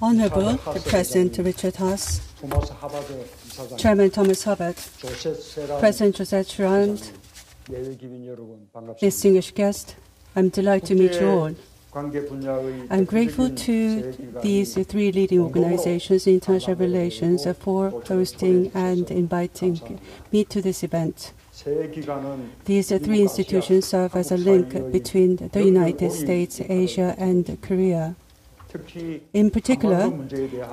Honorable the President Richard Haass, Chairman Thomas Hubbard, President Josette Serrand, distinguished guests, I'm delighted to meet you all. I'm grateful to these three leading organizations in international relations for hosting and inviting me to this event. These three institutions serve as a link between the United States, Asia, and Korea. In particular,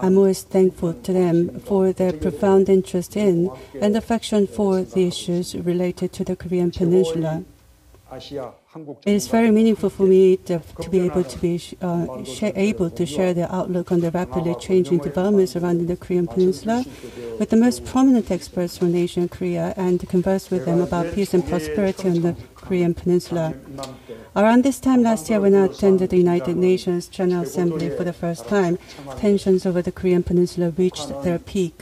I'm always thankful to them for their profound interest in and affection for the issues related to the Korean Peninsula. It is very meaningful for me to be able to share their outlook on the rapidly changing developments surrounding the Korean Peninsula with the most prominent experts from Asia and Korea and to converse with them about peace and prosperity on the Korean Peninsula. Around this time last year, when I attended the United Nations General Assembly for the first time, tensions over the Korean Peninsula reached their peak.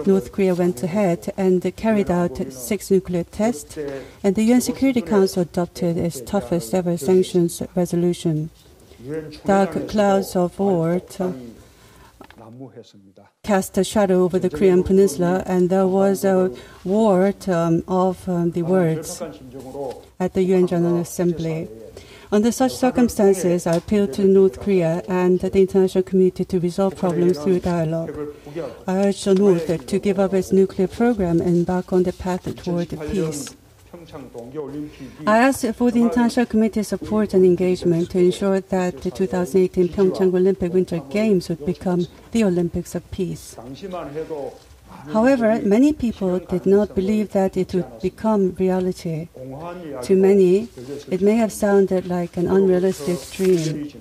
North Korea went ahead and carried out 6 nuclear tests, and the UN Security Council adopted its toughest ever sanctions resolution. Dark clouds of war cast a shadow over the Korean Peninsula, and there was a war of the words at the UN General Assembly. Under such circumstances, I appeal to North Korea and the international community to resolve problems through dialogue. I urge the North to give up its nuclear program and embark on the path toward peace. I ask for the international community's support and engagement to ensure that the 2018 Pyeongchang Olympic Winter Games would become the Olympics of peace. However, many people did not believe that it would become reality. To many, it may have sounded like an unrealistic dream.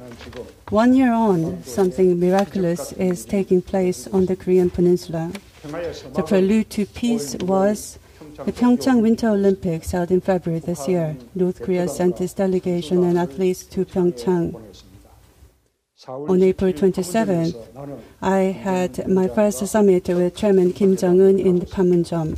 1 year on, something miraculous is taking place on the Korean Peninsula. The prelude to peace was the Pyeongchang Winter Olympics held in February this year. North Korea sent its delegation and athletes to Pyeongchang. On April 27th, I had my first summit with Chairman Kim Jong-un in Panmunjom.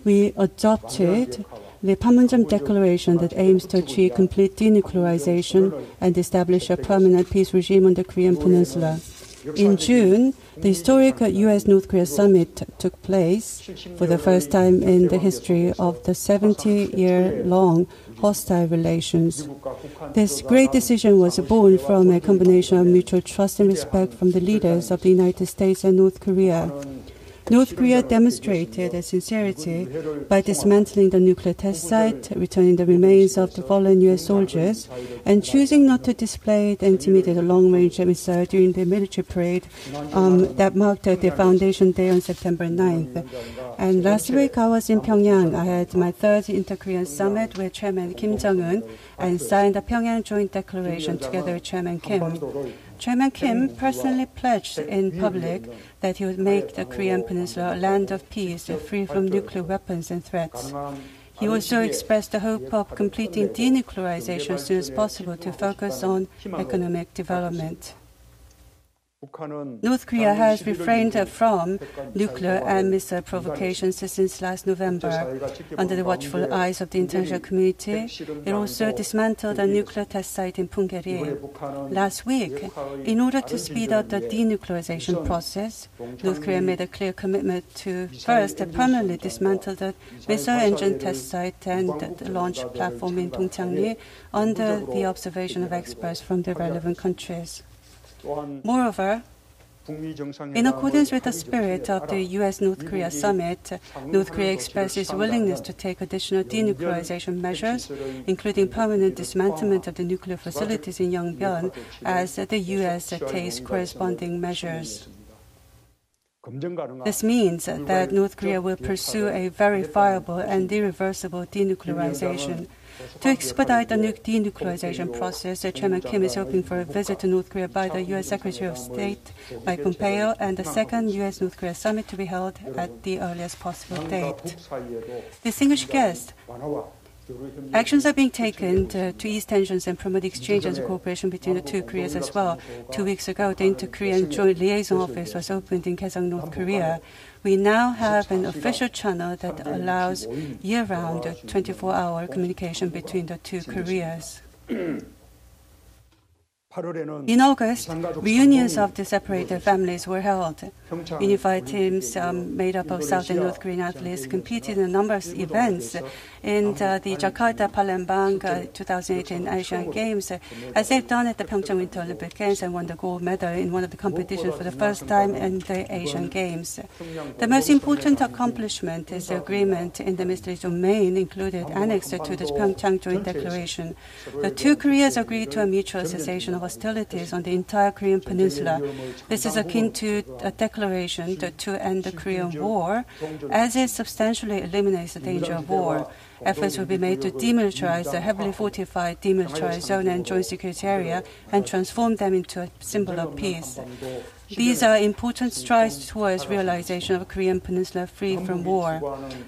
We adopted the Panmunjom Declaration that aims to achieve complete denuclearization and establish a permanent peace regime on the Korean Peninsula. In June, the historic U.S.-North Korea summit took place for the first time in the history of the 70-year-long hostile relations. This great decision was born from a combination of mutual trust and respect from the leaders of the United States and North Korea. North Korea demonstrated its sincerity by dismantling the nuclear test site, returning the remains of the fallen U.S. soldiers, and choosing not to display the intimidated long-range missile during the military parade that marked the Foundation Day on September 9th. And last week, I was in Pyongyang. I had my third Inter-Korean summit with Chairman Kim Jong-un and signed the Pyongyang Joint Declaration together with Chairman Kim. Chairman Kim personally pledged in public that he would make the Korean Peninsula a land of peace, free from nuclear weapons and threats. He also expressed the hope of completing denuclearization as soon as possible to focus on economic development. North Korea has refrained from nuclear and missile provocations since last November. Under the watchful eyes of the international community, it also dismantled a nuclear test site in Punggye-ri. Last week, in order to speed up the denuclearization process, North Korea made a clear commitment to first permanently dismantle the missile engine test site and the launch platform in Dongchang-ri under the observation of experts from the relevant countries. Moreover, in accordance with the spirit of the U.S.-North Korea summit, North Korea expressed its willingness to take additional denuclearization measures, including permanent dismantlement of the nuclear facilities in Yongbyon, as the U.S. takes corresponding measures. This means that North Korea will pursue a verifiable and irreversible denuclearization. To expedite the denuclearization process, Chairman Kim is hoping for a visit to North Korea by the U.S. Secretary of State Mike Pompeo and the second U.S.-North Korea summit to be held at the earliest possible date. Distinguished guests, actions are being taken to ease tensions and promote exchange and cooperation between the two Koreas as well. 2 weeks ago, the Inter-Korean Joint Liaison Office was opened in Kaesong, North Korea. We now have an official channel that allows year-round 24-hour communication between the two Koreas. In August, reunions of the separated families were held. Unified teams made up of South and North Korean athletes competed in a number of events in the Jakarta Palembang 2018 Asian Games, as they've done at the Pyeongchang Winter Olympic Games and won the gold medal in one of the competitions for the first time in the Asian Games. The most important accomplishment is the agreement in the military domain included annexed to the Pyeongchang Joint Declaration. The two Koreas agreed to a mutual cessation of hostilities on the entire Korean peninsula. This is akin to a declaration to end the Korean War, as it substantially eliminates the danger of war. Efforts will be made to demilitarize the heavily fortified demilitarized zone and joint security area and transform them into a symbol of peace. These are important strides towards realization of a Korean peninsula free from war.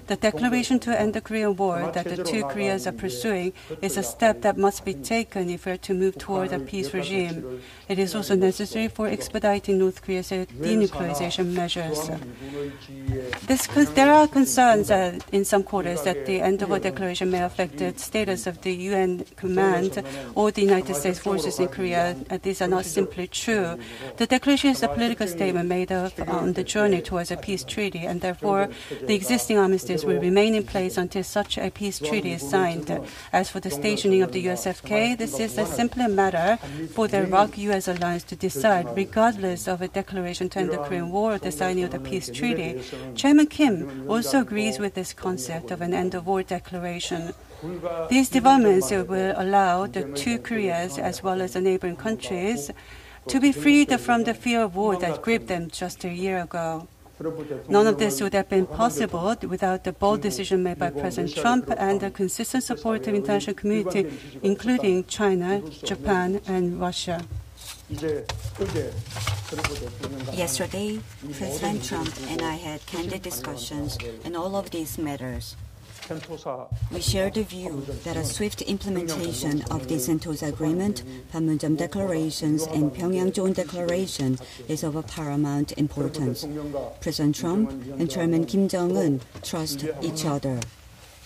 The declaration to end the Korean War that the two Koreas are pursuing is a step that must be taken if we are to move toward a peace regime. It is also necessary for expediting North Korea's denuclearization measures. There are concerns in some quarters that the end of a declaration may affect the status of the UN command or the United States forces in Korea. These are not simply true. The declaration is a political statement made on the journey towards a peace treaty, and therefore the existing armistice will remain in place until such a peace treaty is signed. As for the stationing of the USFK, this is simply a matter for the ROK-US alliance to decide, regardless of a declaration to end the Korean War or the signing of the peace treaty. Chairman Kim also agrees with this concept of an end-of-war declaration. These developments will allow the two Koreas, as well as the neighboring countries, to be freed from the fear of war that gripped them just a year ago. None of this would have been possible without the bold decision made by President Trump and the consistent support of the international community, including China, Japan, and Russia. Yesterday, President Trump and I had candid discussions on all of these matters. We share the view that a swift implementation of the Sentosa Agreement, Panmunjom Declarations, and Pyongyang Joint Declaration is of paramount importance. President Trump and Chairman Kim Jong-un trust each other.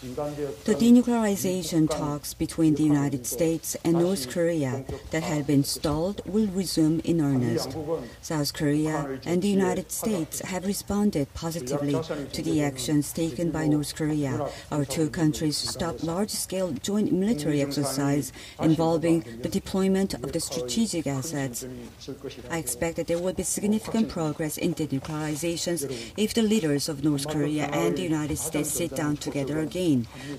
The denuclearization talks between the United States and North Korea that had been stalled will resume in earnest. South Korea and the United States have responded positively to the actions taken by North Korea. Our two countries stopped large-scale joint military exercise involving the deployment of the strategic assets. I expect that there will be significant progress in denuclearizations if the leaders of North Korea and the United States sit down together again.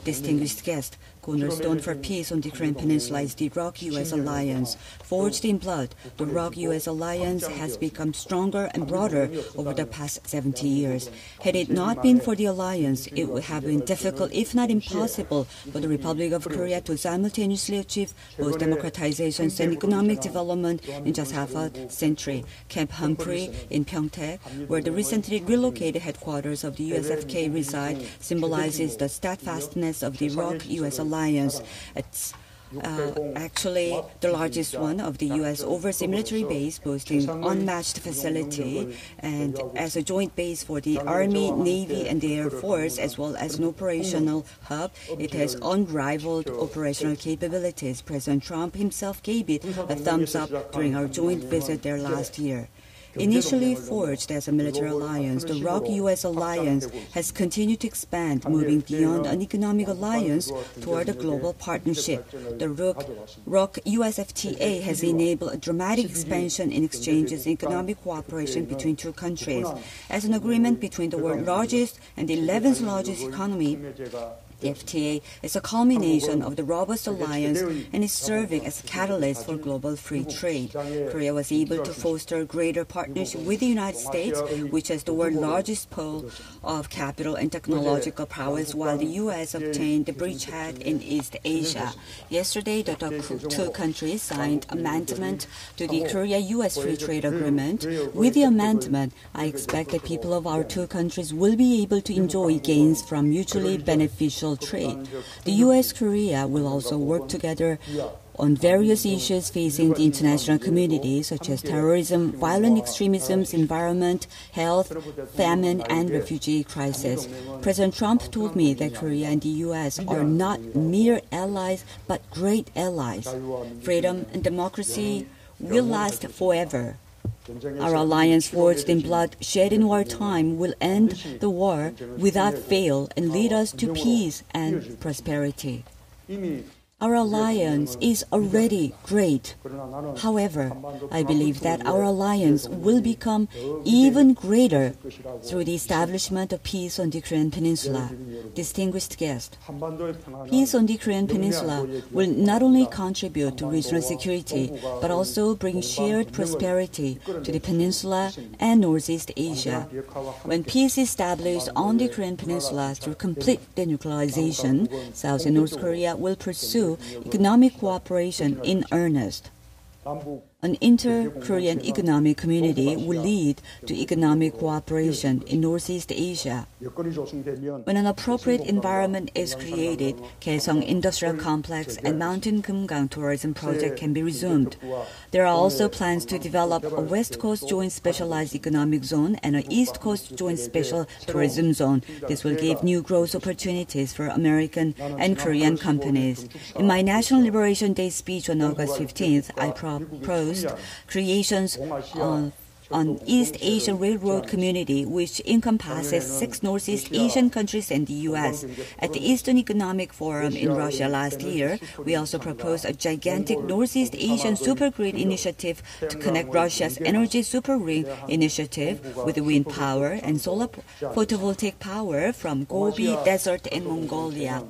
Distinguished guest, cornerstone for peace on the Korean Peninsula is the ROK-US alliance. Forged in blood, the ROK-US alliance has become stronger and broader over the past 70 years. Had it not been for the alliance, it would have been difficult, if not impossible, for the Republic of Korea to simultaneously achieve both democratization and economic development in just half a century. Camp Humphrey in Pyeongtaek, where the recently relocated headquarters of the USFK reside, symbolizes the steadfastness of the ROK-US alliance. It's actually the largest one of the U.S. overseas military base, boasting unmatched facility, and as a joint base for the Army, Navy, and the Air Force, as well as an operational hub, it has unrivaled operational capabilities. President Trump himself gave it a thumbs up during our joint visit there last year. Initially forged as a military alliance, the ROK-US alliance has continued to expand, moving beyond an economic alliance toward a global partnership. The ROK-US FTA has enabled a dramatic expansion in exchanges and economic cooperation between two countries. As an agreement between the world's largest and the 11th largest economy, the FTA is a culmination of the robust alliance and is serving as a catalyst for global free trade. Korea was able to foster greater partnership with the United States, which is the world's largest pool of capital and technological prowess, while the U.S. obtained the bridgehead in East Asia. Yesterday, the two countries signed amendment to the Korea-U.S. Free Trade Agreement. With the amendment, I expect that people of our two countries will be able to enjoy gains from mutually beneficial trade. The U.S.-Korea will also work together on various issues facing the international community, such as terrorism, violent extremism, environment, health, famine, and refugee crisis. President Trump told me that Korea and the U.S. are not mere allies, but great allies. Freedom and democracy will last forever. Our alliance forged in blood shed in wartime will end the war without fail and lead us to peace and prosperity. Our alliance is already great. However, I believe that our alliance will become even greater through the establishment of peace on the Korean Peninsula. Distinguished guest, peace on the Korean Peninsula will not only contribute to regional security, but also bring shared prosperity to the peninsula and Northeast Asia. When peace is established on the Korean Peninsula through complete denuclearization, South and North Korea will pursue economic cooperation in earnest. An inter-Korean economic community will lead to economic cooperation in Northeast Asia. When an appropriate environment is created, Kaesong Industrial Complex and Mountain Kumgang Tourism Project can be resumed. There are also plans to develop a West Coast Joint Specialized Economic Zone and an East Coast Joint Special Tourism Zone. This will give new growth opportunities for American and Korean companies. In my National Liberation Day speech on August 15th, I proposed creations on East Asian Railroad Community, which encompasses 6 Northeast Asian countries and the U.S. At the Eastern Economic Forum in Russia last year, we also proposed a gigantic Northeast Asian Supergrid initiative to connect Russia's Energy Super Ring initiative with wind power and solar photovoltaic power from Gobi Desert in Mongolia.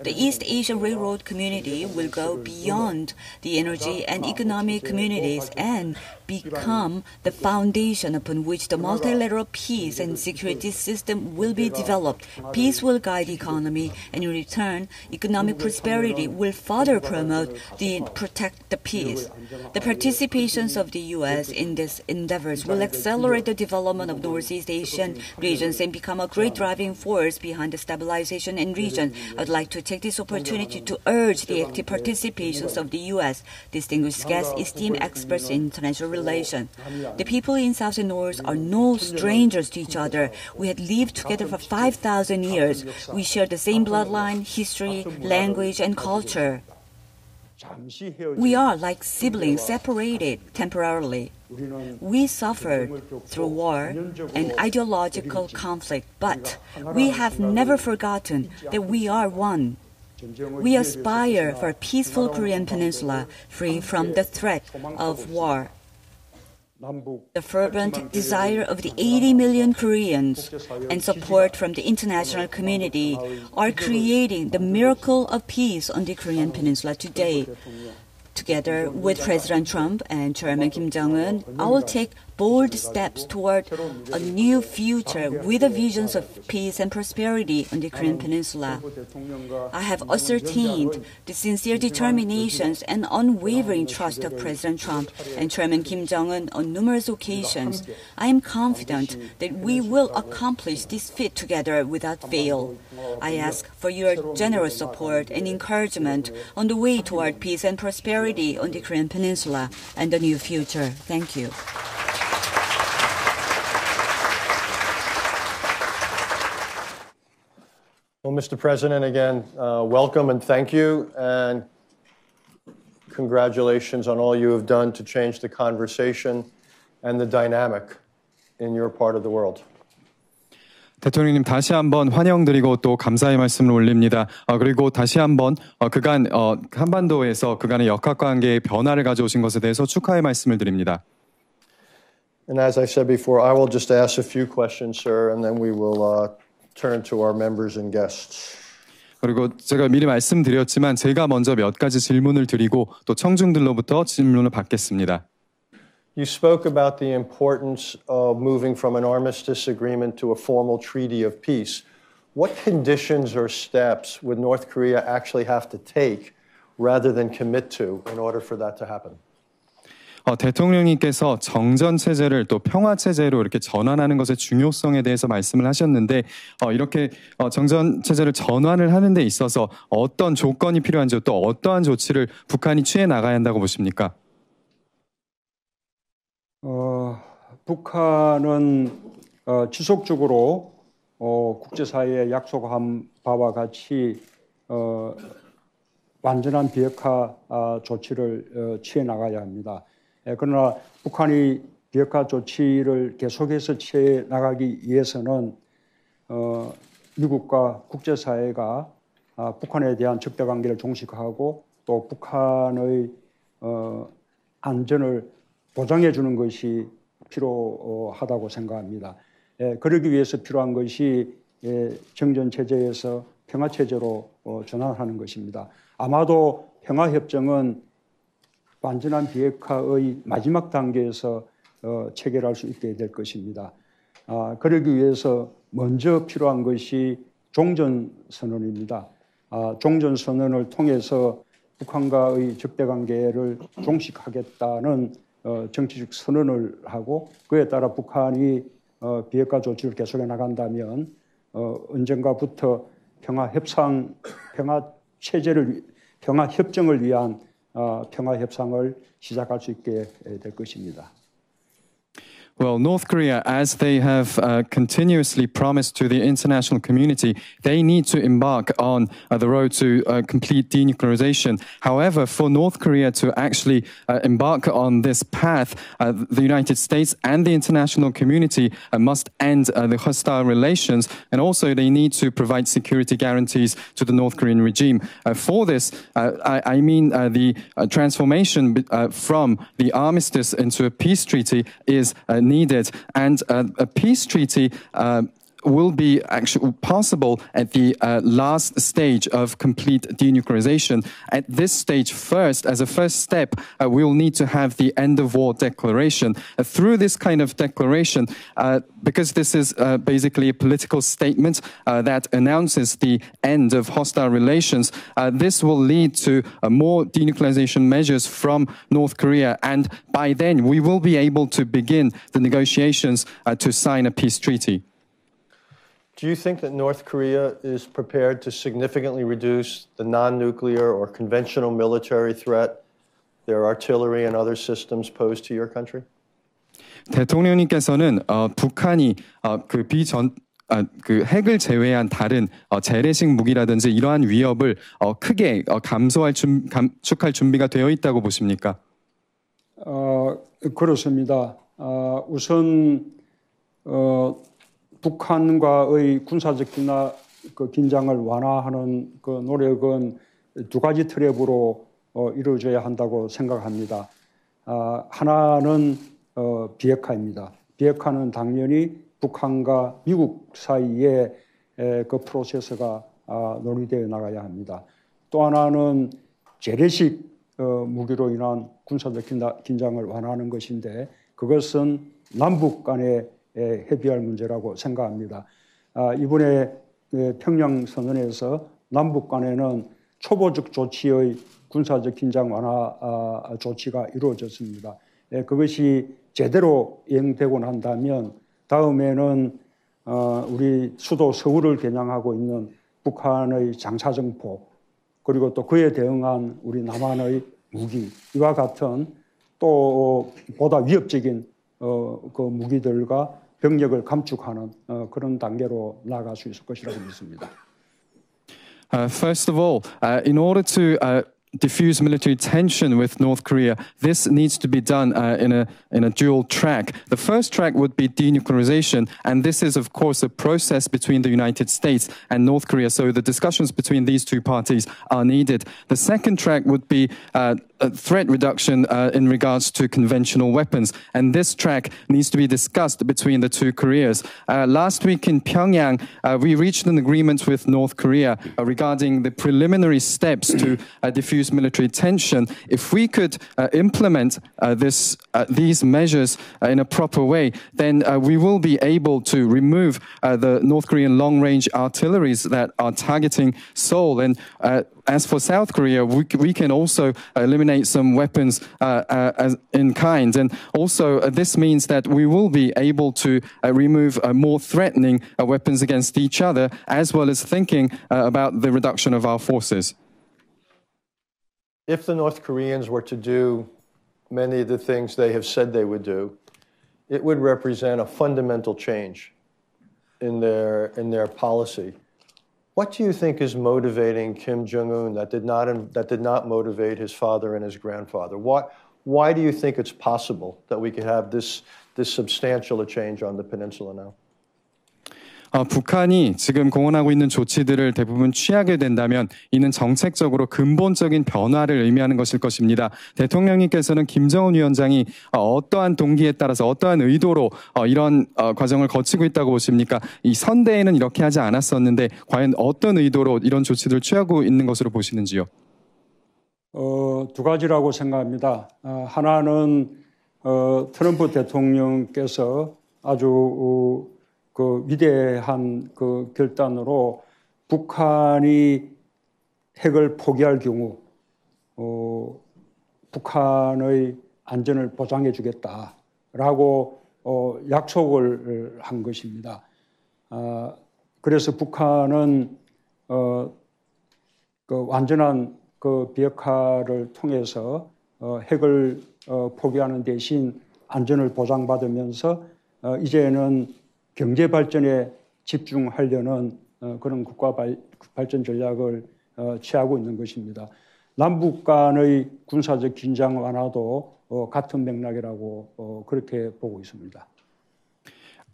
The East Asian Railroad Community will go beyond the energy and economic communities and become the foundation upon which the multilateral peace and security system will be developed. Peace will guide the economy, and in return, economic prosperity will further protect the peace. The participations of the U.S. in these endeavors will accelerate the development of Northeast Asian regions and become a great driving force behind the stabilization in region. I would like to take this opportunity to urge the active participations of the U.S., distinguished guests, esteemed experts in international relations. The people in South and North are no strangers to each other. We had lived together for 5,000 years. We share the same bloodline, history, language, and culture. We are like siblings separated temporarily. We suffered through war and ideological conflict, but we have never forgotten that we are one. We aspire for a peaceful Korean peninsula free from the threat of war. The fervent desire of the 80 million Koreans and support from the international community are creating the miracle of peace on the Korean peninsula today. Together with President Trump and Chairman Kim Jong-un, I will take bold steps toward a new future with the visions of peace and prosperity on the Korean Peninsula. I have ascertained the sincere determinations and unwavering trust of President Trump and Chairman Kim Jong-un on numerous occasions. I am confident that we will accomplish this feat together without fail. I ask for your generous support and encouragement on the way toward peace and prosperity on the Korean Peninsula and the new future. Thank you. Well, Mr. President, again, welcome and thank you, and congratulations on all you have done to change the conversation and the dynamic in your part of the world. 대통령님 다시 한번 환영드리고 또 감사의 말씀을 올립니다. 그리고 다시 한번 그간 한반도에서 그간의 역학관계의 변화를 가져오신 것에 대해서 축하의 말씀을 드립니다. And as I said before, I will just ask a few questions, sir, and then we will turn to our members and guests. 그리고 제가 미리 말씀드렸지만 제가 먼저 몇 가지 질문을 드리고 또 청중들로부터 질문을 받겠습니다. You spoke about the importance of moving from an armistice agreement to a formal treaty of peace. What conditions or steps would North Korea actually have to take rather than commit to in order for that to happen? 대통령님께서 정전체제를 또 평화체제로 이렇게 전환하는 것의 중요성에 대해서 말씀을 하셨는데 이렇게 정전체제를 전환을 하는 데 있어서 어떤 조건이 필요한지 또 어떠한 조치를 북한이 취해 나가야 한다고 보십니까? 북한은 지속적으로 국제사회에 약속한 바와 같이 완전한 비핵화 조치를 취해 나가야 합니다. 그러나 북한이 비핵화 조치를 계속해서 취해 나가기 위해서는 미국과 국제사회가 북한에 대한 적대관계를 종식하고 또 북한의 안전을 보장해 주는 것이 필요하다고 생각합니다. 그러기 위해서 필요한 것이 정전체제에서 평화체제로 전환하는 것입니다. 아마도 평화협정은 완전한 비핵화의 마지막 단계에서 체결할 수 있게 될 것입니다. 그러기 위해서 먼저 필요한 것이 종전선언입니다. 종전선언을 통해서 북한과의 적대관계를 종식하겠다는 정치적 선언을 하고 그에 따라 북한이 비핵화 조치를 계속해 나간다면 언젠가부터 평화협정을 위한 평화협상을 시작할 수 있게 될 것입니다. Well, North Korea, as they have continuously promised to the international community, they need to embark on the road to complete denuclearization. However, for North Korea to actually embark on this path, the United States and the international community must end the hostile relations, and also they need to provide security guarantees to the North Korean regime. For this, I mean the transformation from the armistice into a peace treaty is needed, and a peace treaty will be actually possible at the last stage of complete denuclearization. At this stage first, as a first step, we will need to have the end of war declaration. Through this kind of declaration, because this is basically a political statement that announces the end of hostile relations, this will lead to more denuclearization measures from North Korea, and by then we will be able to begin the negotiations to sign a peace treaty. Do you think that North Korea is prepared to significantly reduce the non-nuclear or conventional military threat, their artillery and other systems posed to your country? 대통령님께서는 북한이 그 핵을 제외한 다른 재래식 무기라든지 이러한 위협을 크게 감축할 준비가 되어 있다고 보십니까? 그렇습니다. 우선 북한과의 군사적 긴장을 완화하는 그 노력은 두 가지 트랩으로 이루어져야 한다고 생각합니다. 하나는 비핵화입니다. 비핵화는 당연히 북한과 미국 사이에 그 프로세스가 논의되어 나가야 합니다. 또 하나는 재래식 무기로 인한 군사적 긴장을 완화하는 것인데 그것은 남북 간의 협의할 문제라고 생각합니다. 이번에 평양선언에서 남북 간에는 초보적 조치의 군사적 긴장 완화 조치가 이루어졌습니다. 그것이 제대로 이행되고 난다면 다음에는 우리 수도 서울을 겨냥하고 있는 북한의 장사정포 그리고 또 그에 대응한 우리 남한의 무기 이와 같은 또 보다 위협적인 그 무기들과 병력을 감축하는 그런 단계로 나아갈 수 있을 것이라고 믿습니다. First of all, in order to diffuse military tension with North Korea, this needs to be done in a dual track. The first track would be denuclearization, and this is, of course, a process between the United States and North Korea, so the discussions between these two parties are needed. The second track would be threat reduction in regards to conventional weapons, and this track needs to be discussed between the two Koreas. Last week in Pyongyang, we reached an agreement with North Korea regarding the preliminary steps to diffuse military tension. If we could implement these measures in a proper way, then we will be able to remove the North Korean long-range artilleries that are targeting Seoul. And as for South Korea, we can also eliminate some weapons in kind. And also, this means that we will be able to remove more threatening weapons against each other, as well as thinking about the reduction of our forces. If the North Koreans were to do many of the things they have said they would do, it would represent a fundamental change in their policy. What do you think is motivating Kim Jong-un that did not motivate his father and his grandfather? Why do you think it's possible that we could have this substantial a change on the peninsula now? 북한이 지금 공언하고 있는 조치들을 대부분 취하게 된다면 이는 정책적으로 근본적인 변화를 의미하는 것일 것입니다. 대통령님께서는 김정은 위원장이 어떠한 동기에 따라서 어떠한 의도로 이런 과정을 거치고 있다고 보십니까? 이 선대에는 이렇게 하지 않았었는데 과연 어떤 의도로 이런 조치들을 취하고 있는 것으로 보시는지요? 두 가지라고 생각합니다. 하나는 트럼프 대통령께서 아주 그 위대한 그 결단으로 북한이 핵을 포기할 경우 북한의 안전을 보장해 주겠다라고 약속을 한 것입니다. 그래서 북한은 그 완전한 그 비핵화를 통해서 핵을 포기하는 대신 안전을 보장받으면서 이제는 경제 발전에 집중하려는 그런 국가 발전 전략을 취하고 있는 것입니다. 남북 간의 군사적 긴장 완화도 같은 맥락이라고 그렇게 보고 있습니다.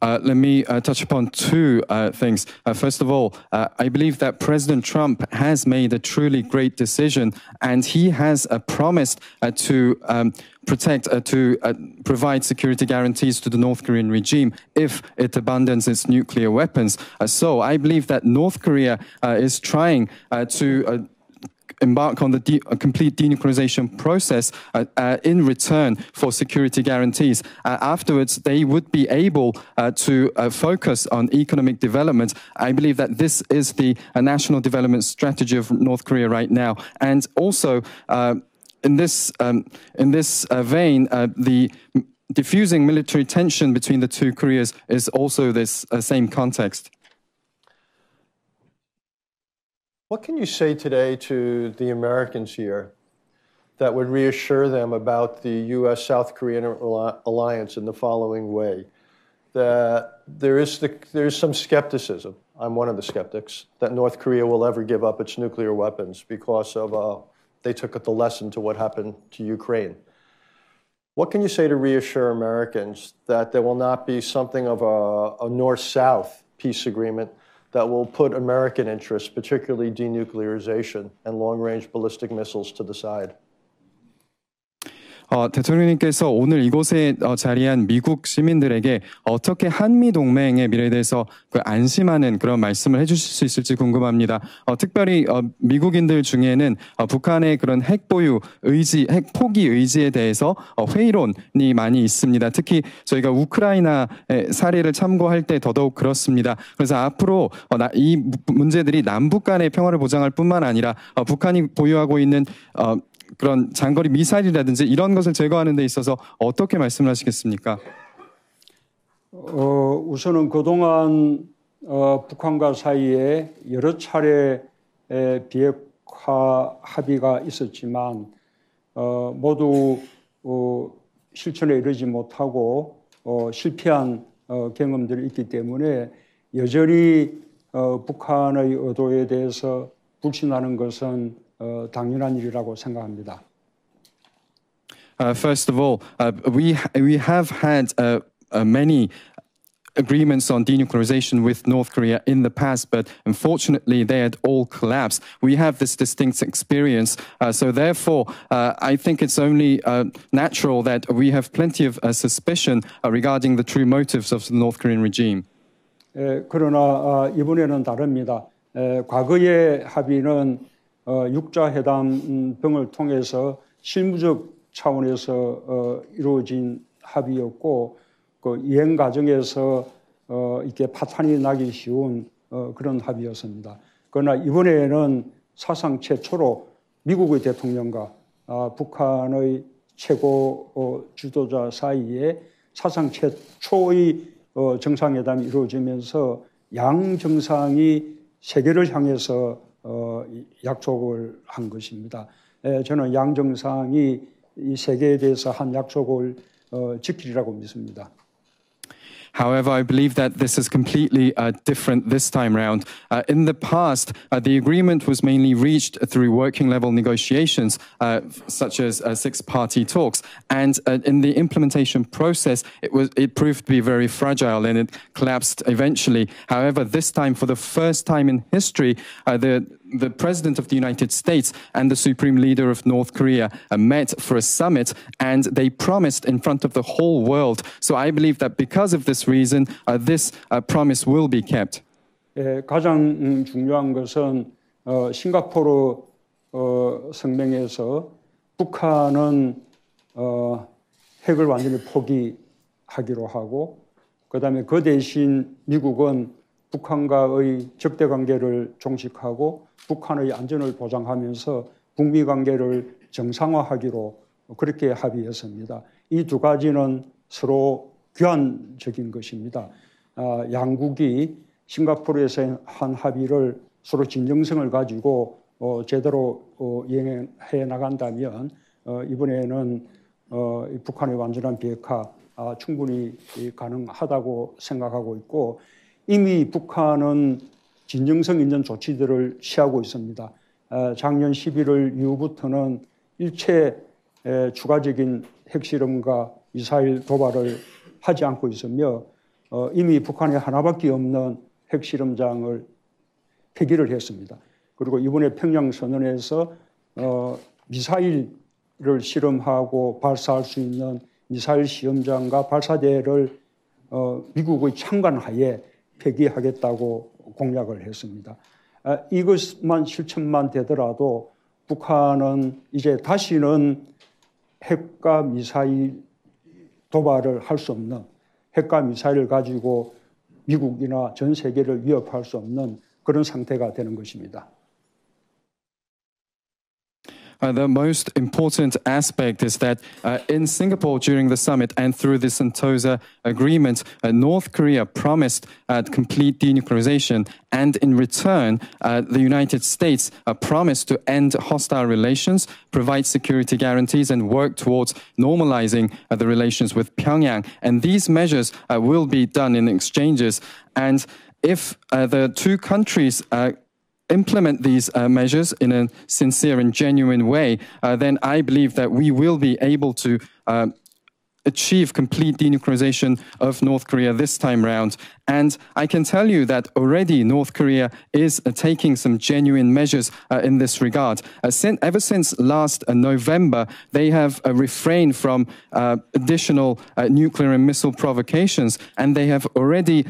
Let me touch upon two things. First of all, I believe that President Trump has made a truly great decision, and he has promised to protect, to provide security guarantees to the North Korean regime if it abandons its nuclear weapons. So I believe that North Korea is trying to embark on the complete denuclearization process in return for security guarantees. Afterwards, they would be able to focus on economic development. I believe that this is the national development strategy of North Korea right now. And also, in this vein, the diffusing military tension between the two Koreas is also this same context. What can you say today to the Americans here that would reassure them about the U.S.-South Korean alliance in the following way? That there is some skepticism, I'm one of the skeptics, that North Korea will ever give up its nuclear weapons because of they took the lesson to what happened to Ukraine. What can you say to reassure Americans that there will not be something of a North-South peace agreement that will put American interests, particularly denuclearization and long-range ballistic missiles, to the side? 대통령님께서 오늘 이곳에 자리한 미국 시민들에게 어떻게 한미 동맹의 미래에 대해서 안심하는 그런 말씀을 해주실 수 있을지 궁금합니다. 특별히 미국인들 중에는 북한의 그런 핵 보유 의지, 핵 포기 의지에 대해서 회의론이 많이 있습니다. 특히 저희가 우크라이나 사례를 참고할 때 더더욱 그렇습니다. 그래서 앞으로 이 문제들이 남북 간의 평화를 보장할 뿐만 아니라 북한이 보유하고 있는 그런 장거리 미사일이라든지 이런 것을 제거하는 데 있어서 어떻게 말씀을 하시겠습니까? 우선은 그동안 북한과 사이에 여러 차례 비핵화 합의가 있었지만 모두 실천에 이르지 못하고 실패한 경험들이 있기 때문에 여전히 북한의 의도에 대해서 불신하는 것은 당연한 일이라고 생각합니다. First of all, we have had many agreements on denuclearization with North Korea in the past, but unfortunately they had all collapsed. We have this distinct experience, so therefore I think it's only natural that we have plenty of suspicion regarding the true motives of the North Korean regime. 그러나 이번에는 다릅니다. 과거의 합의는 육자회담 등을 통해서 실무적 차원에서 이루어진 합의였고 그 이행 과정에서 이렇게 파탄이 나기 쉬운 그런 합의였습니다. 그러나 이번에는 사상 최초로 미국의 대통령과 북한의 최고 지도자 사이에 사상 최초의 정상회담이 이루어지면서 양 정상이 세계를 향해서 약속을 한 것입니다. 저는 양 정상이 이 세계에 대해서 한 약속을 지키리라고 믿습니다. However, I believe that this is completely different this time round. In the past, the agreement was mainly reached through working-level negotiations, such as six-party talks, and in the implementation process, it proved to be very fragile and it collapsed eventually. However, this time, for the first time in history, the President of the United States and the Supreme Leader of North Korea met for a summit, and they promised in front of the whole world. So I believe that because of this reason, this promise will be kept. 가장 중요한 것은 싱가포르 성명에서 북한은 핵을 완전히 포기하기로 하고, 그다음에 그 대신 미국은 북한과의 적대 관계를 종식하고 북한의 안전을 보장하면서 북미 관계를 정상화하기로 그렇게 합의했습니다. 이 두 가지는 서로 규환적인 것입니다. 양국이 싱가포르에서 한 합의를 서로 진정성을 가지고 제대로 이행해 나간다면 이번에는 북한의 완전한 비핵화 충분히 가능하다고 생각하고 있고, 이미 북한은 진정성 있는 조치들을 취하고 있습니다. 작년 11월 이후부터는 일체 추가적인 핵실험과 미사일 도발을 하지 않고 있으며 이미 북한에 하나밖에 없는 핵실험장을 폐기를 했습니다. 그리고 이번에 평양선언에서 미사일을 실험하고 발사할 수 있는 미사일 시험장과 발사대를 미국의 참관하에 폐기하겠다고 공약을 했습니다. 이것만 실천만 되더라도 북한은 이제 다시는 핵과 미사일 도발을 할 수 없는, 핵과 미사일을 가지고 미국이나 전 세계를 위협할 수 없는 그런 상태가 되는 것입니다. The most important aspect is that in Singapore during the summit and through the Sentosa agreement, North Korea promised complete denuclearization, and in return, the United States promised to end hostile relations, provide security guarantees, and work towards normalizing the relations with Pyongyang. And these measures will be done in exchanges. And if the two countries implement these measures in a sincere and genuine way, then I believe that we will be able to achieve complete denuclearization of North Korea this time round. And I can tell you that already North Korea is taking some genuine measures in this regard. Ever since last November, they have refrained from additional nuclear and missile provocations, and they have already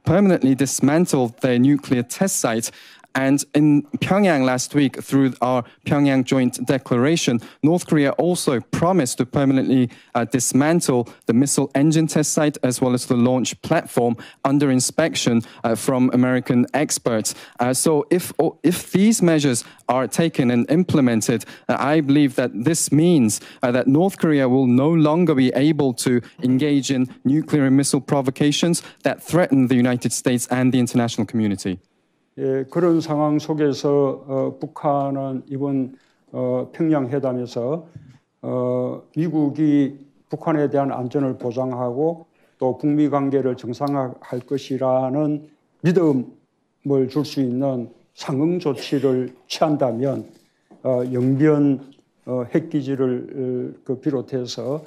permanently dismantled their nuclear test sites. And in Pyongyang last week, through our Pyongyang Joint Declaration, North Korea also promised to permanently dismantle the missile engine test site as well as the launch platform under inspection from American experts. So if these measures are taken and implemented, I believe that this means that North Korea will no longer be able to engage in nuclear and missile provocations that threaten the United States and the international community. 예, 그런 상황 속에서 북한은 이번 평양 회담에서 미국이 북한에 대한 안전을 보장하고 또 북미 관계를 정상화할 것이라는 믿음을 줄 수 있는 상응 조치를 취한다면 영변 핵기지를 비롯해서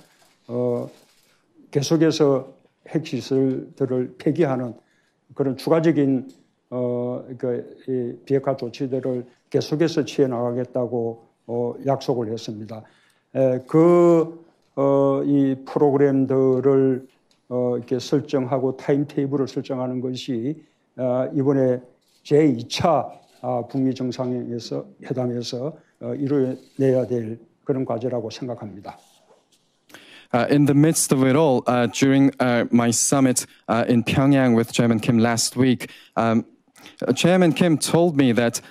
계속해서 핵시설들을 폐기하는 그런 추가적인 비핵화 조치들을 계속해서 취해 나가겠다고 약속을 했습니다. 이 프로그램들을 이렇게 설정하고 타임테이블을 설정하는 것이 이번에 제2차 북미 정상회담에서 이루어내야 될 그런 과제라고 생각합니다. In the midst of it all, during my summit in Pyongyang with Chairman Kim last week, Chairman Kim told me that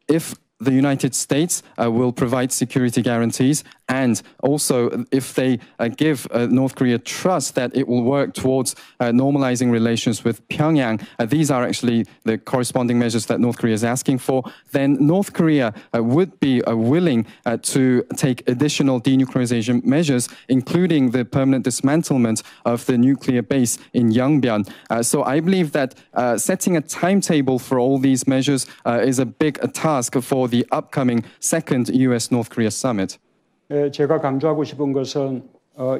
if the United States will provide security guarantees and also if they give North Korea trust that it will work towards normalizing relations with Pyongyang, these are actually the corresponding measures that North Korea is asking for, then North Korea would be willing to take additional denuclearization measures, including the permanent dismantlement of the nuclear base in Yongbyon. So I believe that setting a timetable for all these measures is a big task for the upcoming second U.S.-North Korea summit. 제가 강조하고 싶은 것은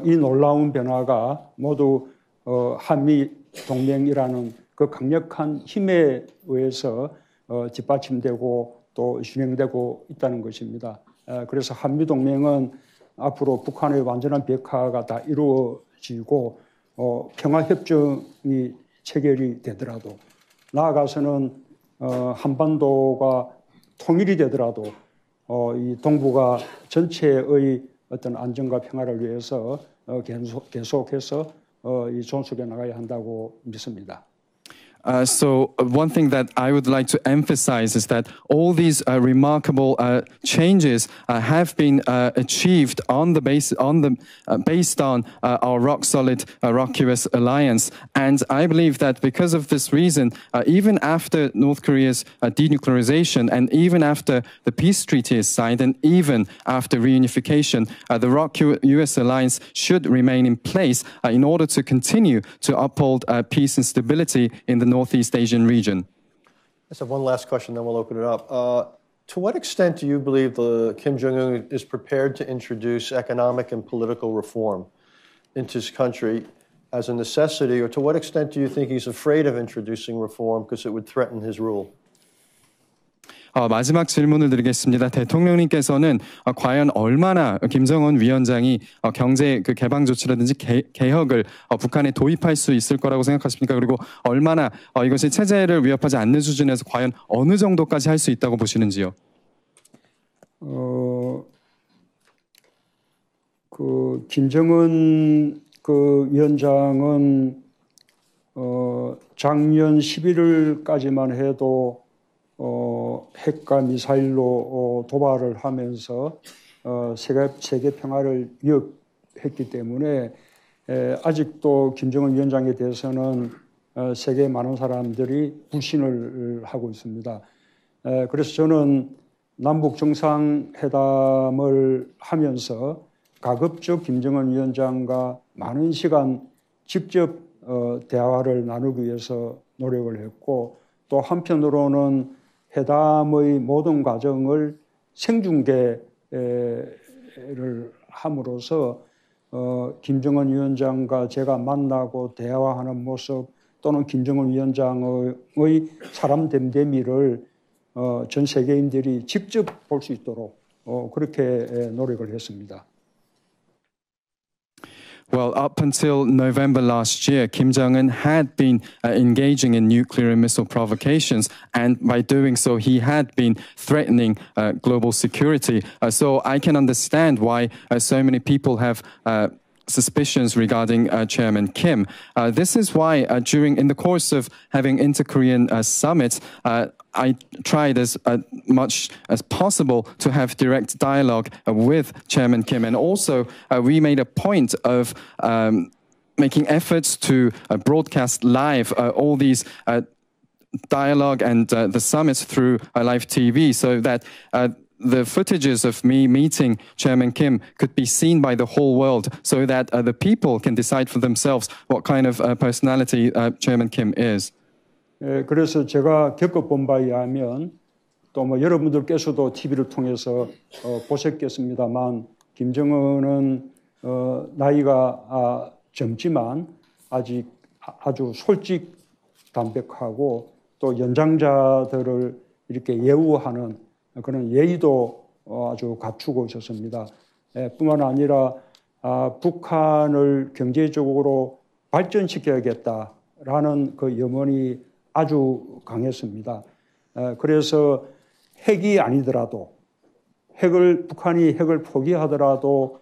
이 놀라운 변화가 모두 한미 동맹이라는 그 강력한 힘에 의해서 뒷받침되고 또 진행되고 있다는 것입니다. 그래서 한미 동맹은 앞으로 북한의 완전한 비핵화가 다 이루어지고 평화협정이 체결이 되더라도 나아가서는 한반도가 통일이 되더라도 이 동북아 전체의 어떤 안정과 평화를 위해서 계속해서 이 존속해 나가야 한다고 믿습니다. So one thing that I would like to emphasize is that all these remarkable changes have been achieved based on our rock-solid ROK-US alliance. And I believe that because of this reason, even after North Korea's denuclearization and even after the peace treaty is signed and even after reunification, the ROK-US alliance should remain in place in order to continue to uphold peace and stability in the Northeast Asian region. I just have one last question, then we'll open it up. To what extent do you believe Kim Jong-un is prepared to introduce economic and political reform into his country as a necessity, or to what extent do you think he's afraid of introducing reform because it would threaten his rule? 마지막 질문을 드리겠습니다. 대통령님께서는 과연 얼마나 김정은 위원장이 경제 개방 조치라든지 개혁을 북한에 도입할 수 있을 거라고 생각하십니까? 그리고 얼마나 이것이 체제를 위협하지 않는 수준에서 과연 어느 정도까지 할 수 있다고 보시는지요? 김정은 위원장은 작년 11월까지만 해도 핵과 미사일로 도발을 하면서 세계 평화를 위협했기 때문에 아직도 김정은 위원장에 대해서는 세계 많은 사람들이 불신을 하고 있습니다. 그래서 저는 남북 정상회담을 하면서 가급적 김정은 위원장과 많은 시간 직접 대화를 나누기 위해서 노력을 했고 또 한편으로는 회담의 모든 과정을 생중계를 함으로써 김정은 위원장과 제가 만나고 대화하는 모습 또는 김정은 위원장의 사람 됨됨이를 전 세계인들이 직접 볼 수 있도록 그렇게 노력을 했습니다. Well, up until November last year, Kim Jong-un had been engaging in nuclear and missile provocations, and by doing so, he had been threatening global security. So I can understand why so many people have suspicions regarding Chairman Kim. This is why in the course of having inter-Korean summits, I tried as much as possible to have direct dialogue with Chairman Kim. And also, we made a point of making efforts to broadcast live all these dialogue and the summits through live TV so that the footages of me meeting Chairman Kim could be seen by the whole world so that the people can decide for themselves what kind of personality Chairman Kim is. 그래서 제가 겪어본 바에 의하면 또 여러분들께서도 TV를 통해서 보셨겠습니다만 김정은은 나이가 젊지만 아직 아주 솔직담백하고 또 연장자들을 이렇게 예우하는 그런 예의도 아주 갖추고 있었습니다. 뿐만 아니라 북한을 경제적으로 발전시켜야겠다라는 그 염원이 아주 강했습니다. 그래서 핵이 아니더라도 북한이 핵을 포기하더라도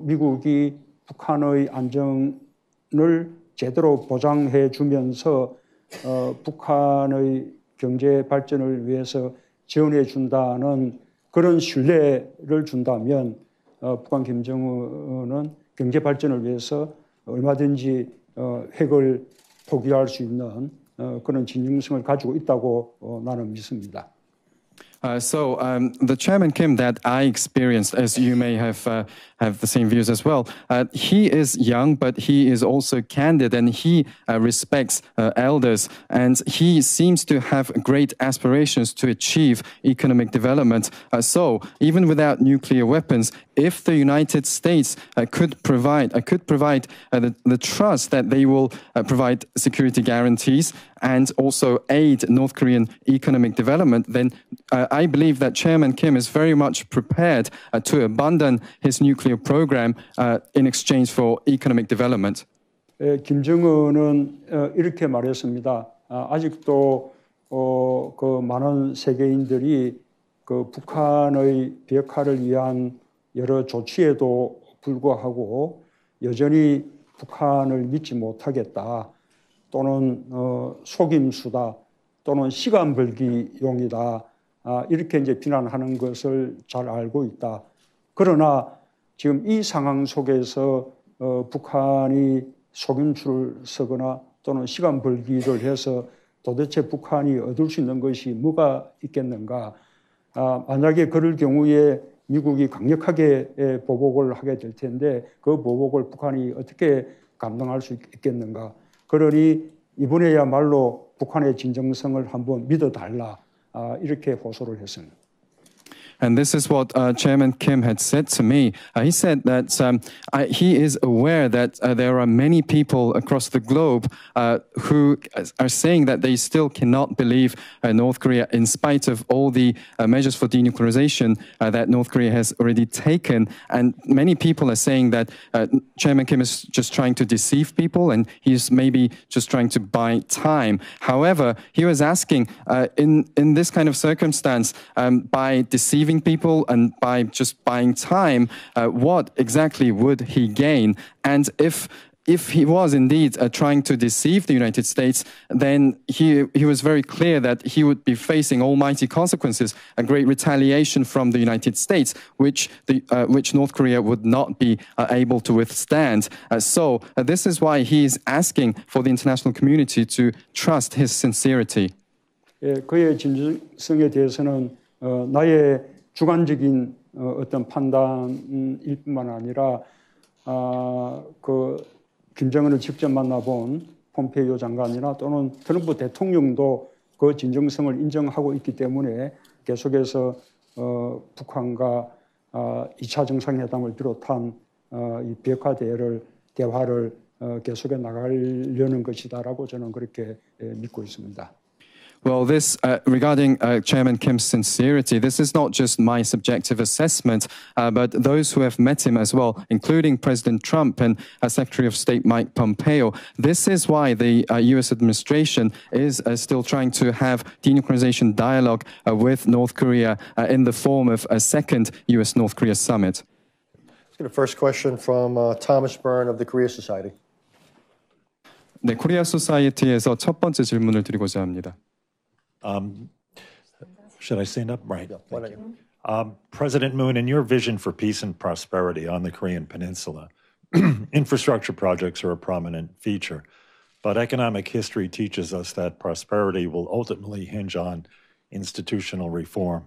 미국이 북한의 안정을 제대로 보장해 주면서 북한의 경제 발전을 위해서 지원해 준다는 그런 신뢰를 준다면 북한 김정은은 경제 발전을 위해서 얼마든지 핵을 포기할 수 있는 그런 진정성을 가지고 있다고 나는 믿습니다. So the Chairman Kim that I experienced, as you may have the same views as well, he is young, but he is also candid and he respects elders. And he seems to have great aspirations to achieve economic development. So even without nuclear weapons, if the United States could provide the trust that they will provide security guarantees and also aid North Korean economic development, then I believe that Chairman Kim is very much prepared to abandon his nuclear program in exchange for economic development. 김정은은 이렇게 말했습니다. 아직도 그 많은 세계인들이 그 북한의 비핵화를 위한 여러 조치에도 불구하고 여전히 북한을 믿지 못하겠다. 또는 속임수다. 또는 시간 벌기용이다. 이렇게 이제 비난하는 것을 잘 알고 있다. 그러나 지금 이 상황 속에서 북한이 속임수를 쓰거나 또는 시간 벌기를 해서 도대체 북한이 얻을 수 있는 것이 뭐가 있겠는가. 만약에 그럴 경우에 미국이 강력하게 보복을 하게 될 텐데 그 보복을 북한이 어떻게 감당할 수 있겠는가. 그러니 이번에야말로 북한의 진정성을 한번 믿어달라. 이렇게 호소를 했습니다. And this is what Chairman Kim had said to me. He said that he is aware that there are many people across the globe who are saying that they still cannot believe North Korea in spite of all the measures for denuclearization that North Korea has already taken. And many people are saying that Chairman Kim is just trying to deceive people and he's maybe just trying to buy time. However, he was asking in this kind of circumstance, by deceiving people and by just buying time, what exactly would he gain? And if he was indeed trying to deceive the United States, then he was very clear that he would be facing almighty consequences, a great retaliation from the United States, which North Korea would not be able to withstand. So this is why he is asking for the international community to trust his sincerity. 예, 그의 진정성에 대해서는 나의 주관적인 어떤 판단일 뿐만 아니라 그 김정은을 직접 만나본 폼페이오 장관이나 또는 트럼프 대통령도 그 진정성을 인정하고 있기 때문에 계속해서 북한과 2차 정상회담을 비롯한 이 비핵화 대화를 계속해 나가려는 것이다라고 저는 그렇게 믿고 있습니다. Well, this regarding Chairman Kim's sincerity, this is not just my subjective assessment, but those who have met him as well, including President Trump and Secretary of State Mike Pompeo. This is why the U.S. administration is still trying to have denuclearization dialogue with North Korea in the form of a second U.S.-North Korea summit. Let's get a first question from Thomas Byrne of the Korea Society. 네, 코리아 소사이어티에서 첫 번째 질문을 드리고자 합니다. Should I stand up? Right. President Moon, in your vision for peace and prosperity on the Korean Peninsula, infrastructure projects are a prominent feature, but economic history teaches us that prosperity will ultimately hinge on institutional reform.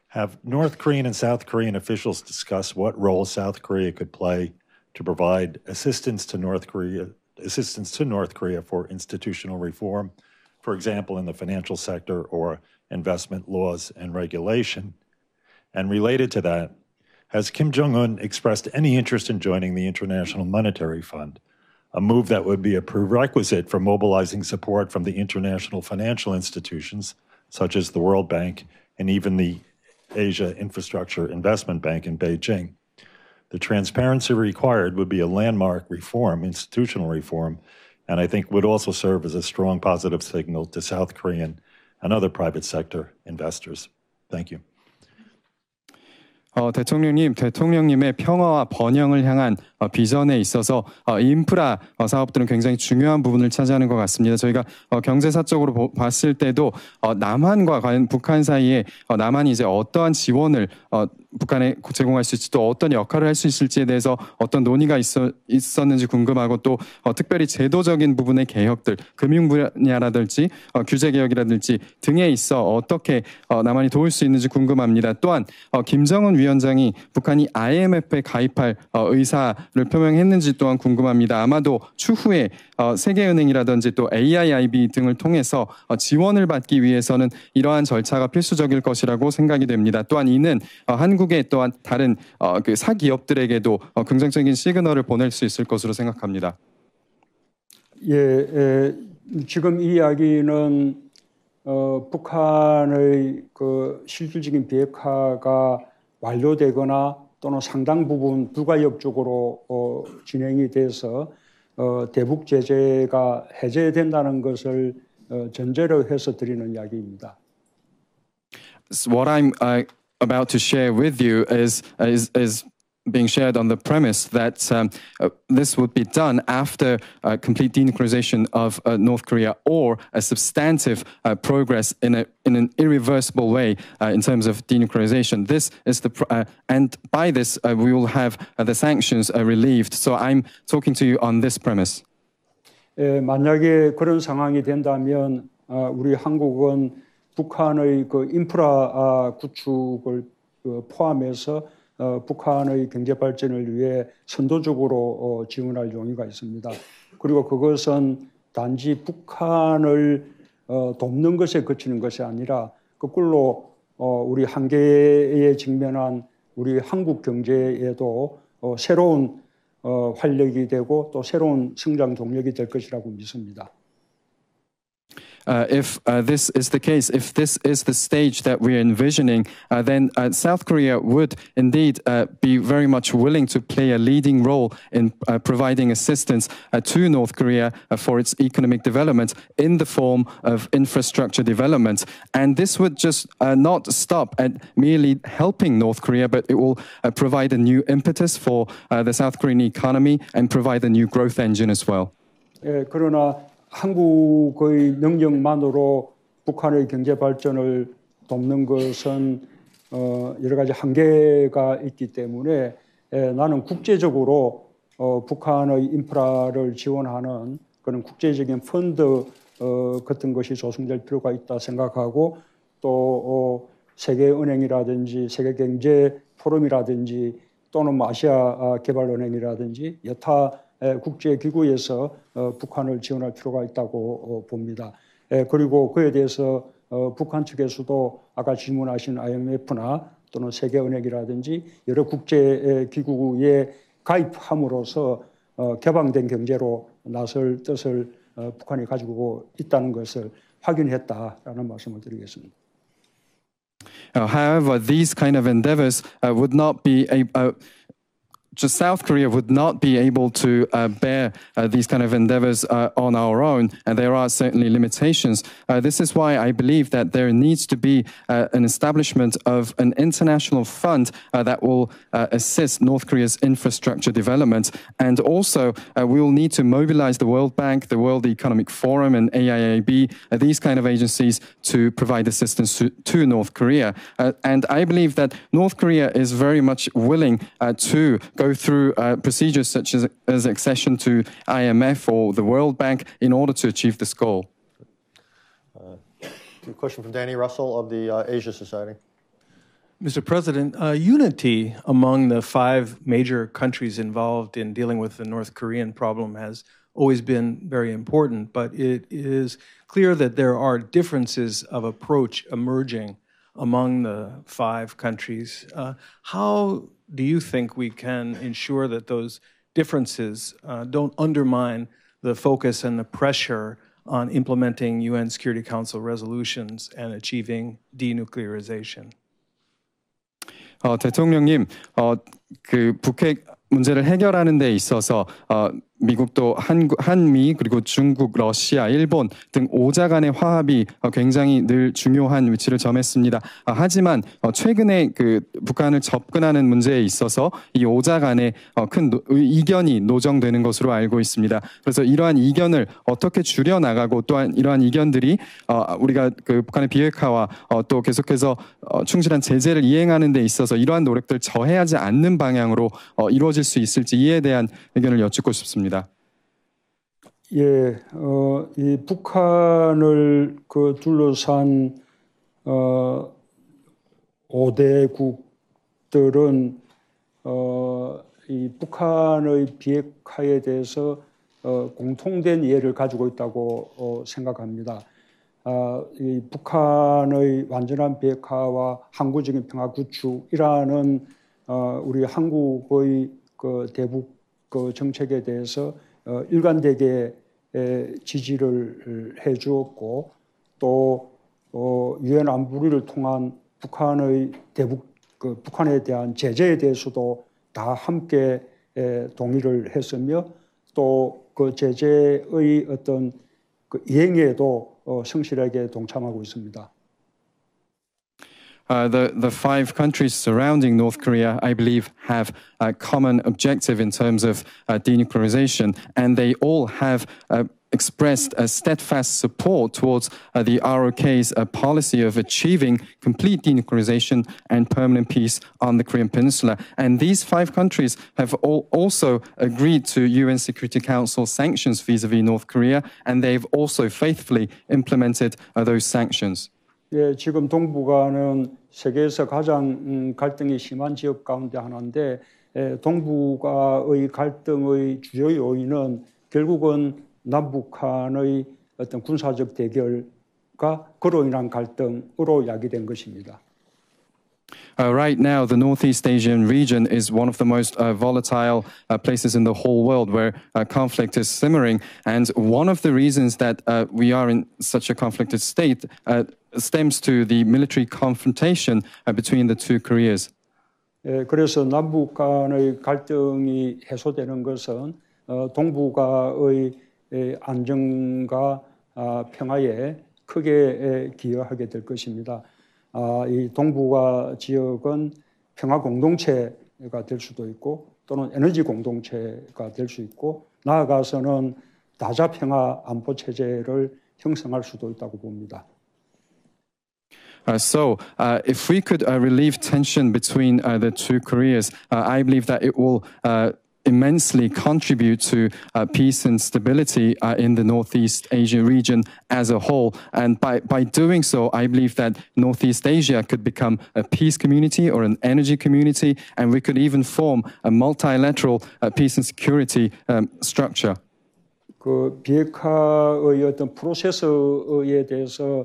Have North Korean and South Korean officials discussed what role South Korea could play to provide assistance to North Korea for institutional reform? For example, in the financial sector or investment laws and regulation. And related to that, has Kim Jong-un expressed any interest in joining the International Monetary Fund, a move that would be a prerequisite for mobilizing support from the international financial institutions, such as the World Bank and even the Asia Infrastructure Investment Bank in Beijing? The transparency required would be a landmark reform, institutional reform, and I think would also serve as a strong positive signal to South Korean and other private sector investors. Thank you. 대통령님의 평화와 번영을 향한 비전에 있어서 인프라 사업들은 굉장히 중요한 부분을 차지하는 것 같습니다. 저희가 경제사적으로 봤을 때도 남한과 과연 북한 사이에 남한이 이제 어떠한 지원을 북한에 제공할 수 있을지 또 어떤 역할을 할 수 있을지에 대해서 어떤 논의가 있었는지 궁금하고 또 특별히 제도적인 부분의 개혁들, 금융 분야라든지 규제 개혁이라든지 등에 있어 어떻게 남한이 도울 수 있는지 궁금합니다. 또한 김정은 위원장이 북한이 IMF에 가입할 의사를 표명했는지 또한 궁금합니다. 아마도 추후에 세계은행이라든지 또 AIIB 등을 통해서 지원을 받기 위해서는 이러한 절차가 필수적일 것이라고 생각이 됩니다. 또한 이는 한국의 또한 다른 그 사기업들에게도 긍정적인 시그널을 보낼 수 있을 것으로 생각합니다. 지금 이 이야기는 북한의 그 실질적인 비핵화가 완료되거나 또는 상당 부분 불가역적으로 진행이 돼서 대북 제재가 해제된다는 것을 전제로 해서 드리는 이야기입니다. What I'm about to share with you is being shared on the premise that this would be done after complete denuclearization of North Korea or a substantive progress in an irreversible way in terms of denuclearization. This is and by this we will have the sanctions relieved. So I'm talking to you on this premise. 만약에 그런 상황이 된다면 우리 한국은 북한의 그 인프라 구축을 포함해서 북한의 경제 발전을 위해 선도적으로 지원할 용의가 있습니다. 그리고 그것은 단지 북한을 돕는 것에 그치는 것이 아니라 거꾸로 우리 한계에 직면한 우리 한국 경제에도 새로운 활력이 되고 또 새로운 성장 동력이 될 것이라고 믿습니다. If this is the case, if this is the stage that we're envisioning, then South Korea would indeed be very much willing to play a leading role in providing assistance to North Korea for its economic development in the form of infrastructure development. And this would just not stop at merely helping North Korea, but it will provide a new impetus for the South Korean economy and provide a new growth engine as well. 그러나 한국의 능력만으로 북한의 경제 발전을 돕는 것은 여러 가지 한계가 있기 때문에 나는 국제적으로 북한의 인프라를 지원하는 그런 국제적인 펀드 같은 것이 조성될 필요가 있다 생각하고 또 세계은행이라든지 세계경제포럼이라든지 또는 아시아 개발은행이라든지 여타 국제기구에서 북한을 지원할 필요가 있다고 봅니다. 그리고 그에 대해서 북한 측에서도 아까 질문하신 IMF나 또는 세계은행이라든지 여러 국제기구에 가입함으로써 개방된 경제로 나설 뜻을 북한이 가지고 있다는 것을 확인했다라는 말씀을 드리겠습니다. However, these kind of endeavors would not be just South Korea would not be able to bear these kind of endeavors on our own, and there are certainly limitations. This is why I believe that there needs to be an establishment of an international fund that will assist North Korea's infrastructure development, and also we will need to mobilize the World Bank, the World Economic Forum, and AIIB, these kind of agencies to provide assistance to North Korea. And I believe that North Korea is very much willing to go through procedures such as accession to IMF or the World Bank in order to achieve this goal. A question from Danny Russell of the Asia Society. Mr. President, unity among the 5 major countries involved in dealing with the North Korean problem has always been very important, but it is clear that there are differences of approach emerging among the 5 countries. How do you think we can ensure that those differences don't undermine the focus and the pressure on implementing UN Security Council resolutions and achieving denuclearization? 대통령님, 그 북핵 문제를 해결하는 데 있어서 미국도 한미 그리고 중국, 러시아, 일본 등 5자 간의 화합이 굉장히 늘 중요한 위치를 점했습니다. 하지만 최근에 그 북한을 접근하는 문제에 있어서 이 5자 간의 큰 이견이 노정되는 것으로 알고 있습니다. 그래서 이러한 이견을 어떻게 줄여나가고 또한 이러한 이견들이 우리가 그 북한의 비핵화와 또 계속해서 충실한 제재를 이행하는 데 있어서 이러한 노력들 저해하지 않는 방향으로 이루어질 수 있을지 이에 대한 의견을 여쭙고 싶습니다. 예, 이 북한을 그 둘러싼 5대국들은 이 북한의 비핵화에 대해서 공통된 이해를 가지고 있다고 생각합니다. 이 북한의 완전한 비핵화와 항구적인 평화 구축이라는 우리 한국의 그 대북 그 정책에 대해서 일관되게 지지를 해주었고 또 유엔 안보리를 통한 북한의 북한에 대한 제재에 대해서도 다 함께 동의를 했으며 또 그 제재의 어떤 그 이행에도 성실하게 동참하고 있습니다. The five countries surrounding North Korea, I believe, have a common objective in terms of denuclearization, and they all have expressed a steadfast support towards the ROK's policy of achieving complete denuclearization and permanent peace on the Korean Peninsula. And these five countries have also agreed to UN Security Council sanctions vis-à-vis North Korea, and they've also faithfully implemented those sanctions. 예, 지금 동북아는 세계에서 가장 갈등이 심한 지역 가운데 하나인데 동북아의 갈등의 주요 요인은 결국은 남북한의 어떤 군사적 대결과 그로 인한 갈등으로 야기된 것입니다. Right now, the Northeast Asian region is one of the most volatile places in the whole world where conflict is simmering. And one of the reasons that we are in such a conflicted state stems to the military confrontation between the two Koreas. 그래서 남북 간의 갈등이 해소되는 것은 동북아의 안정과 평화에 크게 기여하게 될 것입니다. 이 동북아 지역은 평화 공동체가 될 수도 있고 또는 에너지 공동체가 될 수 있고 나아가서는 다자 평화 안보 체제를 형성할 수도 있다고 봅니다. So, if we could relieve tension between the two Koreas, I believe that it will immensely contribute to peace and stability in the Northeast Asia region as a whole. And by doing so, I believe that Northeast Asia could become a peace community or an energy community, and we could even form a multilateral peace and security structure. 그 비핵화의 어떤 프로세스에 대해서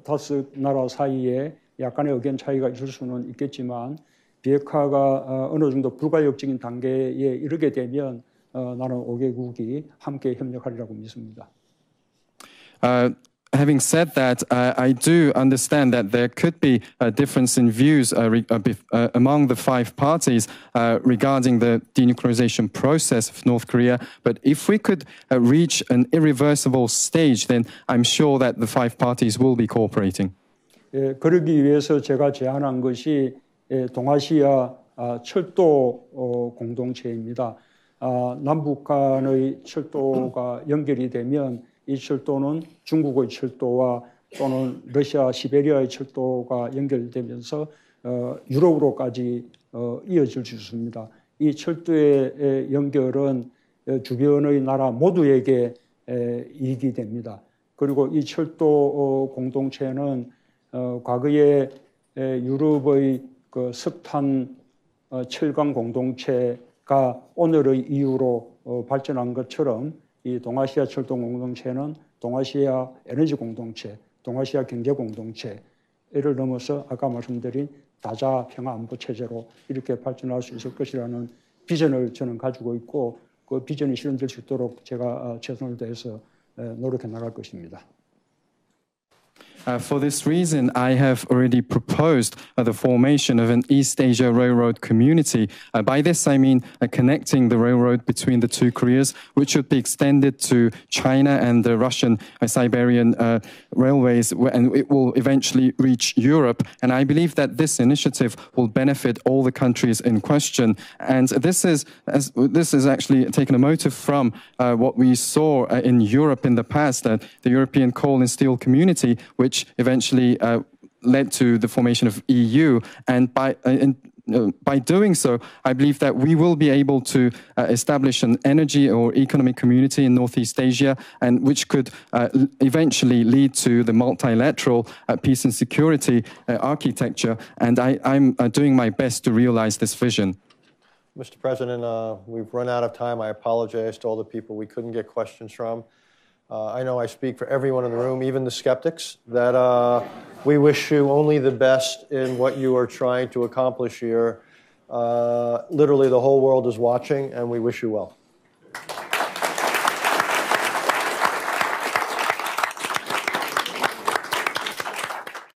다섯 나라 사이에 약간의 의견 차이가 있을 수는 있겠지만 비핵화가 어느 정도 불가역적인 단계에 이르게 되면 나는 5개국이 함께 협력하리라고 믿습니다. Having said that, I do understand that there could be a difference in views among the five parties regarding the denuclearization process of North Korea. But if we could reach an irreversible stage, then I'm sure that the five parties will be cooperating. 예, 그러기 위해서 제가 제안한 것이 동아시아 철도 공동체입니다. 남북 간의 철도가 연결이 되면 이 철도는 중국의 철도와 또는 러시아 시베리아의 철도가 연결되면서 유럽으로까지 이어질 수 있습니다. 이 철도의 연결은 주변의 나라 모두에게 이익이 됩니다. 그리고 이 철도 공동체는 과거에 유럽의 그 석탄 철강 공동체가 오늘의 이유로 발전한 것처럼 이 동아시아 철도 공동체는 동아시아 에너지 공동체, 동아시아 경제 공동체를 넘어서 아까 말씀드린 다자 평화 안보 체제로 이렇게 발전할 수 있을 것이라는 비전을 저는 가지고 있고 그 비전이 실현될 수 있도록 제가 최선을 다해서 노력해 나갈 것입니다. For this reason, I have already proposed the formation of an East Asia Railroad community. By this, I mean connecting the railroad between the two Koreas, which should be extended to China and the Russian Siberian railways, and it will eventually reach Europe. And I believe that this initiative will benefit all the countries in question. And this is actually taken a motive from what we saw in Europe in the past, the European Coal and Steel Community, which eventually led to the formation of EU. And by doing so, I believe that we will be able to establish an energy or economic community in Northeast Asia, and which could eventually lead to the multilateral peace and security architecture. And I'm doing my best to realize this vision. Mr. President, we've run out of time. I apologize to all the people we couldn't get questions from. I know I speak for everyone in the room, even the skeptics, that we wish you only the best in what you are trying to accomplish here. Literally, the whole world is watching, and we wish you well.